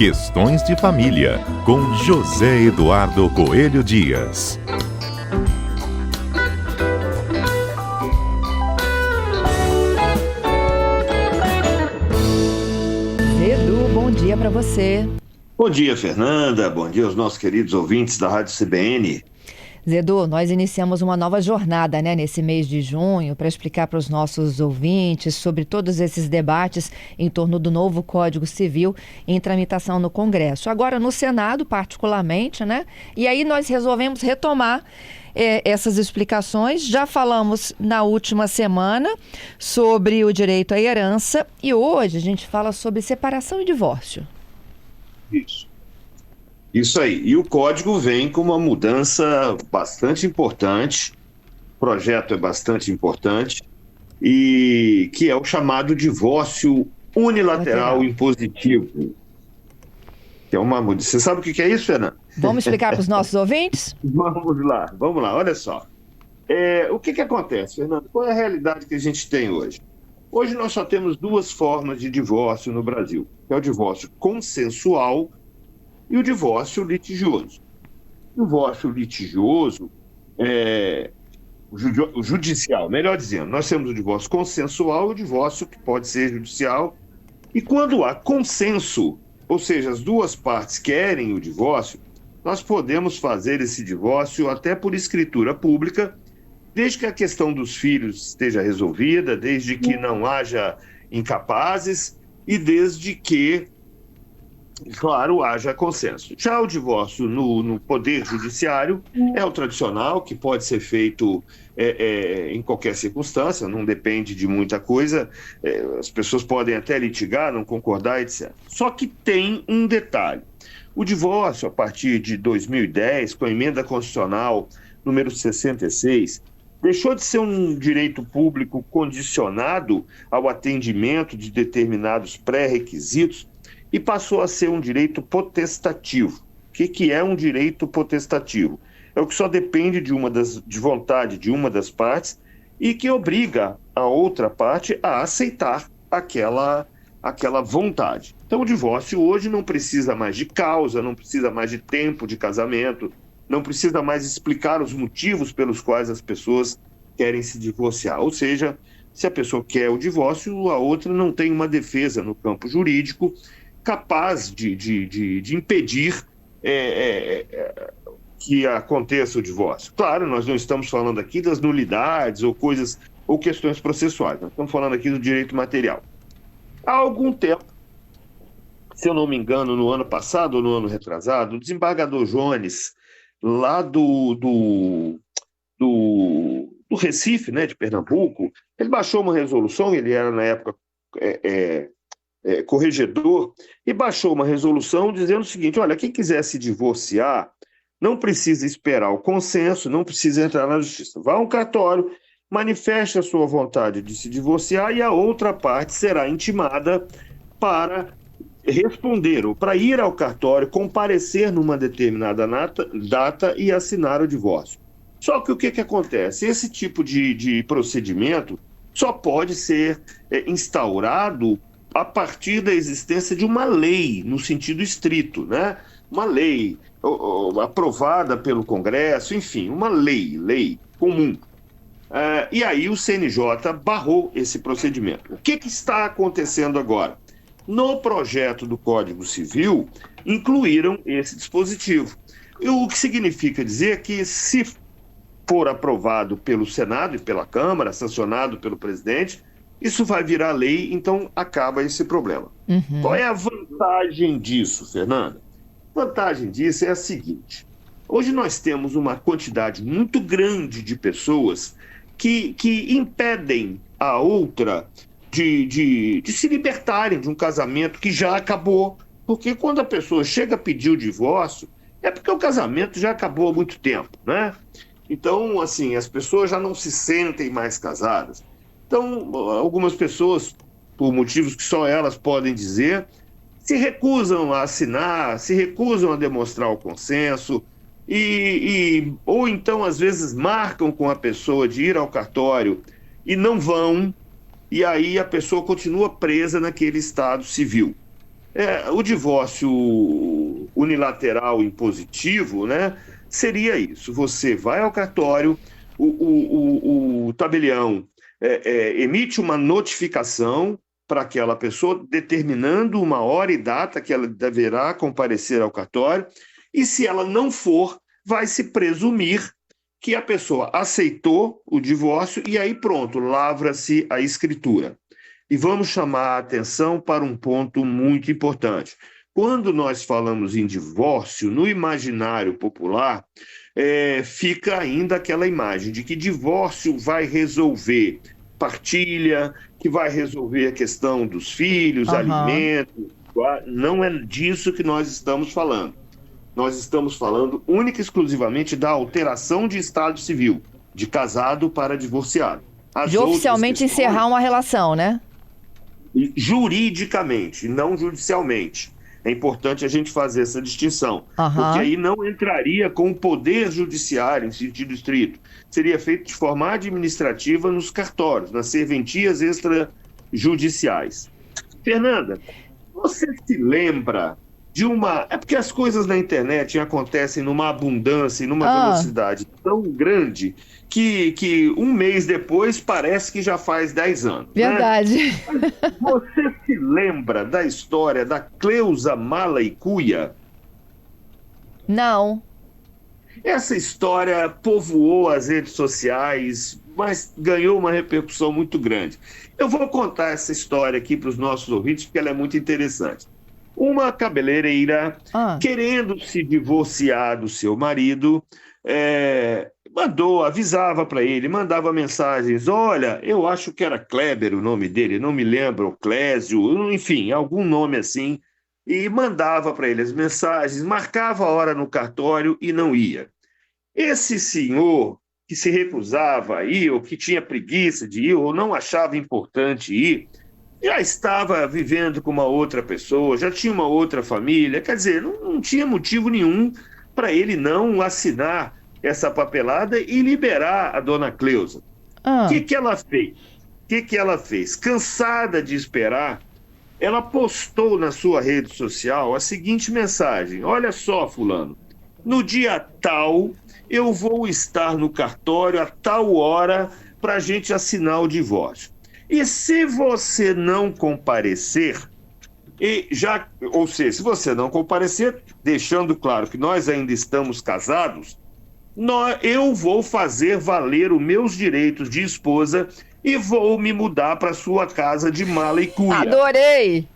Questões de Família, com José Eduardo Coelho Dias. Edu, bom dia para você. Bom dia, Fernanda. Bom dia aos nossos queridos ouvintes da Rádio CBN. Zedu, nós iniciamos uma nova jornada, nesse mês de junho, para explicar para os nossos ouvintes sobre todos esses debates em torno do novo Código Civil em tramitação no Congresso. Agora, no Senado, particularmente, E aí nós resolvemos retomar essas explicações. Já falamos na última semana sobre o direito à herança e hoje a gente fala sobre separação e divórcio. Isso aí. E o código vem com uma mudança bastante importante, o projeto é bastante importante, e que é o chamado divórcio unilateral impositivo. Que é uma mudança. Você sabe o que é isso, Fernanda? Vamos explicar para os nossos ouvintes? Vamos lá, olha só. O que acontece, Fernanda? Qual é a realidade que a gente tem hoje? Hoje nós só temos duas formas de divórcio no Brasil, que é o divórcio consensual e o divórcio litigioso. O divórcio litigioso, o judicial, melhor dizendo, nós temos o divórcio consensual e o divórcio que pode ser judicial. E quando há consenso, ou seja, as duas partes querem o divórcio, nós podemos fazer esse divórcio até por escritura pública, desde que a questão dos filhos esteja resolvida, desde que não haja incapazes e desde que, claro, haja consenso. Já o divórcio no Poder Judiciário é o tradicional, que pode ser feito em qualquer circunstância, não depende de muita coisa, as pessoas podem até litigar, não concordar, etc. Só que tem um detalhe. O divórcio, a partir de 2010, com a emenda constitucional número 66, deixou de ser um direito público condicionado ao atendimento de determinados pré-requisitos e passou a ser um direito potestativo. O que é um direito potestativo? É o que só depende de vontade de uma das partes e que obriga a outra parte a aceitar aquela vontade. Então o divórcio hoje não precisa mais de causa, não precisa mais de tempo de casamento, não precisa mais explicar os motivos pelos quais as pessoas querem se divorciar. Ou seja, se a pessoa quer o divórcio, a outra não tem uma defesa no campo jurídico capaz de impedir que aconteça o divórcio. Claro, nós não estamos falando aqui das nulidades ou coisas ou questões processuais, nós estamos falando aqui do direito material. Há algum tempo, se eu não me engano, no ano passado ou no ano retrasado, o desembargador Jones, lá do Recife, de Pernambuco, ele baixou uma resolução, ele era na época corregedor, e baixou uma resolução dizendo o seguinte: olha, quem quiser se divorciar não precisa esperar o consenso, não precisa entrar na justiça. Vá a um cartório, manifeste a sua vontade de se divorciar e a outra parte será intimada para responder ou para ir ao cartório, comparecer numa determinada data e assinar o divórcio. Só que o que acontece? Esse tipo de procedimento só pode ser instaurado a partir da existência de uma lei, no sentido estrito, Uma lei aprovada pelo Congresso, enfim, uma lei comum. E aí o CNJ barrou esse procedimento. O que está acontecendo agora? No projeto do Código Civil, incluíram esse dispositivo. O que significa dizer que, se for aprovado pelo Senado e pela Câmara, sancionado pelo presidente, isso vai virar lei, então acaba esse problema. Qual é a vantagem disso, Fernanda? A vantagem disso é a seguinte: hoje nós temos uma quantidade muito grande de pessoas que impedem a outra de se libertarem de um casamento que já acabou. Porque quando a pessoa chega a pedir o divórcio, é porque o casamento já acabou há muito tempo, Então, assim, as pessoas já não se sentem mais casadas. Então, algumas pessoas, por motivos que só elas podem dizer, se recusam a assinar, se recusam a demonstrar o consenso, ou então, às vezes, marcam com a pessoa de ir ao cartório e não vão, e aí a pessoa continua presa naquele estado civil. O divórcio unilateral impositivo, né, seria isso. Você vai ao cartório, o tabelião emite uma notificação para aquela pessoa, determinando uma hora e data que ela deverá comparecer ao cartório, e se ela não for, vai se presumir que a pessoa aceitou o divórcio e aí pronto, lavra-se a escritura. E vamos chamar a atenção para um ponto muito importante. Quando nós falamos em divórcio, no imaginário popular, fica ainda aquela imagem de que divórcio vai resolver partilha, que vai resolver a questão dos filhos, alimentos. Não é disso que nós estamos falando. Nós estamos falando única e exclusivamente da alteração de estado civil, de casado para divorciado. De oficialmente encerrar uma relação, né? Juridicamente, não judicialmente. É importante a gente fazer essa distinção, porque aí não entraria com o poder judiciário em sentido estrito. Seria feito de forma administrativa nos cartórios, nas serventias extrajudiciais. Fernanda, você se lembra de uma... É porque as coisas na internet acontecem numa abundância e numa velocidade tão grande que um mês depois parece que já faz 10 anos. Verdade. Né? Você se lembra da história da Cleusa Malaikuia? Não. Essa história povoou as redes sociais, mas ganhou uma repercussão muito grande. Eu vou contar essa história aqui para os nossos ouvintes, porque ela é muito interessante. Uma cabeleireira, querendo se divorciar do seu marido, avisava para ele, mandava mensagens. Olha, eu acho que era Kleber o nome dele, não me lembro, Clésio, enfim, algum nome assim. E mandava para ele as mensagens, marcava a hora no cartório e não ia. Esse senhor que se recusava a ir, ou que tinha preguiça de ir, ou não achava importante ir, já estava vivendo com uma outra pessoa, já tinha uma outra família, quer dizer, não tinha motivo nenhum para ele não assinar essa papelada e liberar a dona Cleusa. O que ela fez? O que ela fez? Cansada de esperar, ela postou na sua rede social a seguinte mensagem: olha só, fulano, no dia tal eu vou estar no cartório a tal hora para a gente assinar o divórcio. E se você não comparecer, ou seja, se você não comparecer, deixando claro que nós ainda estamos casados, eu vou fazer valer os meus direitos de esposa e vou me mudar para sua casa de Malaikuia. Adorei!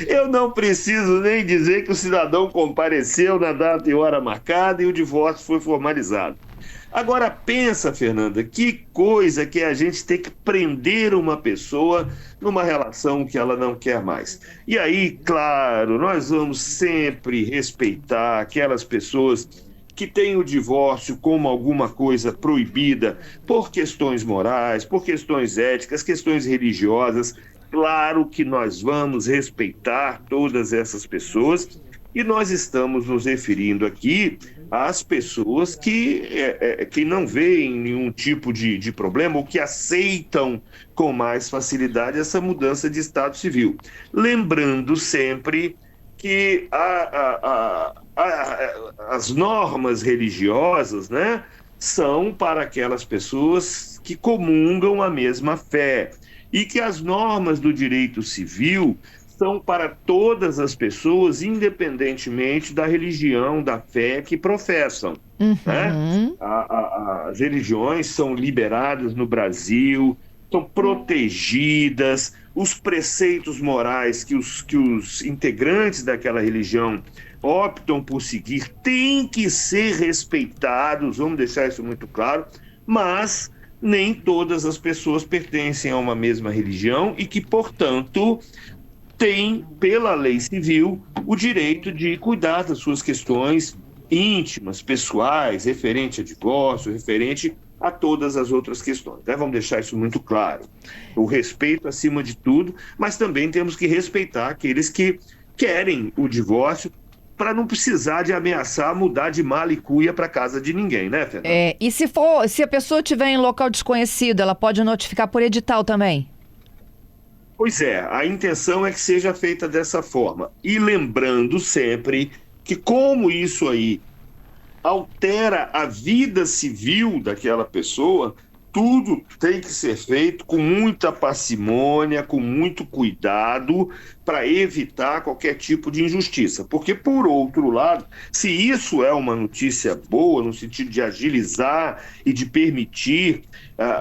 Eu não preciso nem dizer que o cidadão compareceu na data e hora marcada e o divórcio foi formalizado. Agora pensa, Fernanda, que coisa que é a gente ter que prender uma pessoa numa relação que ela não quer mais. E aí, claro, nós vamos sempre respeitar aquelas pessoas que têm o divórcio como alguma coisa proibida por questões morais, por questões éticas, questões religiosas. Claro que nós vamos respeitar todas essas pessoas e nós estamos nos referindo aqui às pessoas que não veem nenhum tipo de problema ou que aceitam com mais facilidade essa mudança de estado civil. Lembrando sempre que as normas religiosas, né, são para aquelas pessoas que comungam a mesma fé e que as normas do direito civil são para todas as pessoas, independentemente da religião, da fé que professam. Né? As religiões são liberadas no Brasil, são protegidas, os preceitos morais que os integrantes daquela religião optam por seguir têm que ser respeitados, vamos deixar isso muito claro, mas nem todas as pessoas pertencem a uma mesma religião e que, portanto, têm, pela lei civil, o direito de cuidar das suas questões íntimas, pessoais, referente a divórcio, referente a todas as outras questões. Né? Vamos deixar isso muito claro. O respeito acima de tudo, mas também temos que respeitar aqueles que querem o divórcio para não precisar de ameaçar mudar de Malaikuia para casa de ninguém, né, Fernanda? E se a pessoa estiver em local desconhecido, ela pode notificar por edital também? Pois é, a intenção é que seja feita dessa forma. E lembrando sempre que, como isso aí altera a vida civil daquela pessoa, tudo tem que ser feito com muita parcimônia, com muito cuidado, para evitar qualquer tipo de injustiça. Porque, por outro lado, se isso é uma notícia boa, no sentido de agilizar e de permitir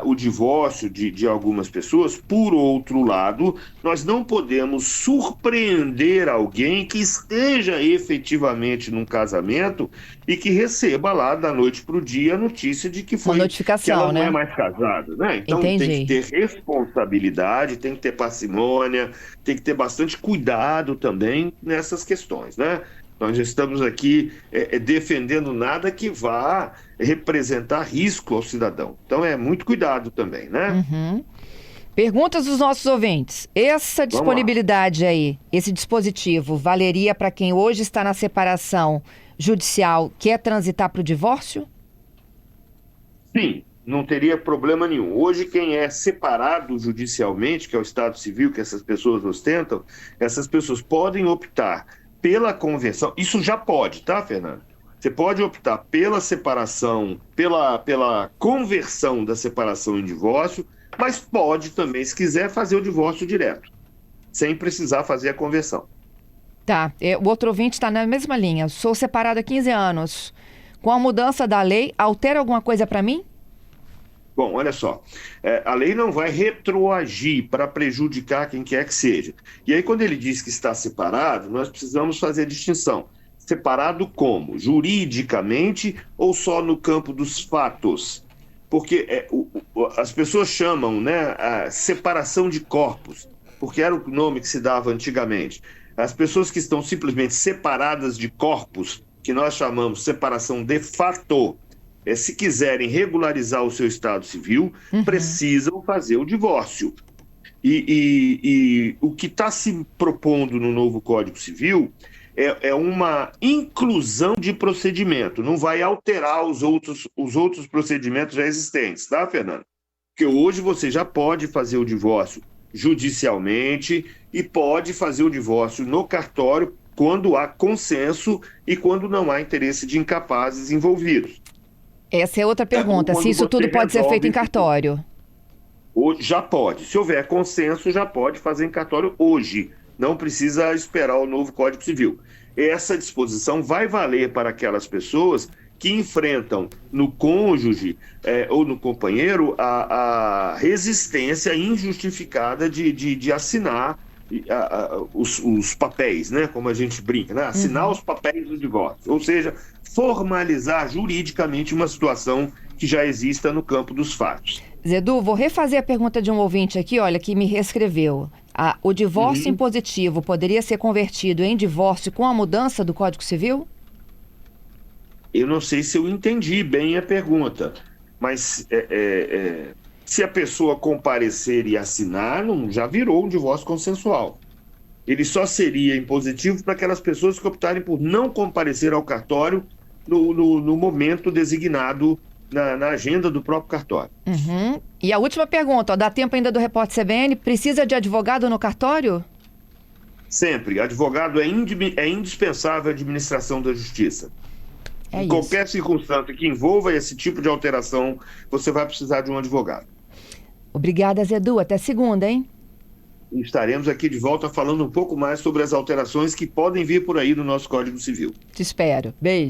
o divórcio de algumas pessoas, por outro lado, nós não podemos surpreender alguém que esteja efetivamente num casamento e que receba lá da noite para o dia a notícia de que Uma que notificação, ela não né? é mais casada, né? Então Entendi. tem que ter responsabilidade, tem que ter parcimônia, tem que ter bastante cuidado também nessas questões, né? Nós estamos aqui defendendo nada que vá representar risco ao cidadão. Então é muito cuidado também, né? Uhum. Perguntas dos nossos ouvintes. Essa Vamos lá. disponibilidade aí, esse dispositivo, valeria para quem hoje está na separação judicial, quer transitar para o divórcio? Sim, não teria problema nenhum. Hoje, quem é separado judicialmente, que é o Estado Civil que essas pessoas ostentam, essas pessoas podem optar pela conversão. Isso já pode, tá, Fernando? Você pode optar pela separação, pela conversão da separação em divórcio, mas pode também, se quiser, fazer o divórcio direto, sem precisar fazer a conversão. Tá. O outro ouvinte está na mesma linha. Sou separado há 15 anos. Com a mudança da lei, altera alguma coisa para mim? Bom, olha só, a lei não vai retroagir para prejudicar quem quer que seja. E aí, quando ele diz que está separado, nós precisamos fazer a distinção. Separado como? Juridicamente ou só no campo dos fatos? Porque as pessoas chamam, né, a separação de corpos, porque era o nome que se dava antigamente. As pessoas que estão simplesmente separadas de corpos, que nós chamamos separação de fato, se quiserem regularizar o seu estado civil, precisam fazer o divórcio. E o que está se propondo no novo Código Civil é uma inclusão de procedimento, não vai alterar os outros procedimentos já existentes, tá, Fernando? Porque hoje você já pode fazer o divórcio judicialmente e pode fazer o divórcio no cartório quando há consenso e quando não há interesse de incapazes envolvidos. Essa é outra pergunta. Se isso tudo pode ser feito em cartório? Já pode. Se houver consenso, já pode fazer em cartório hoje. Não precisa esperar o novo Código Civil. Essa disposição vai valer para aquelas pessoas que enfrentam no cônjuge ou no companheiro a resistência injustificada de assinar os papéis, né? Como a gente brinca, né? Assinar os papéis do divórcio. Ou seja, formalizar juridicamente uma situação que já exista no campo dos fatos. Zedu, vou refazer a pergunta de um ouvinte aqui, olha, que me reescreveu. O divórcio impositivo poderia ser convertido em divórcio com a mudança do Código Civil? Eu não sei se eu entendi bem a pergunta, mas se a pessoa comparecer e assinar, já virou um divórcio consensual. Ele só seria impositivo para aquelas pessoas que optarem por não comparecer ao cartório no momento designado na agenda do próprio cartório. Uhum. E a última pergunta, dá tempo ainda do repórter CBN, precisa de advogado no cartório? Sempre. Advogado é indispensável à administração da justiça. Em qualquer circunstância que envolva esse tipo de alteração, você vai precisar de um advogado. Obrigada, Zedu. Até segunda, hein? Estaremos aqui de volta falando um pouco mais sobre as alterações que podem vir por aí no nosso Código Civil. Te espero. Beijo.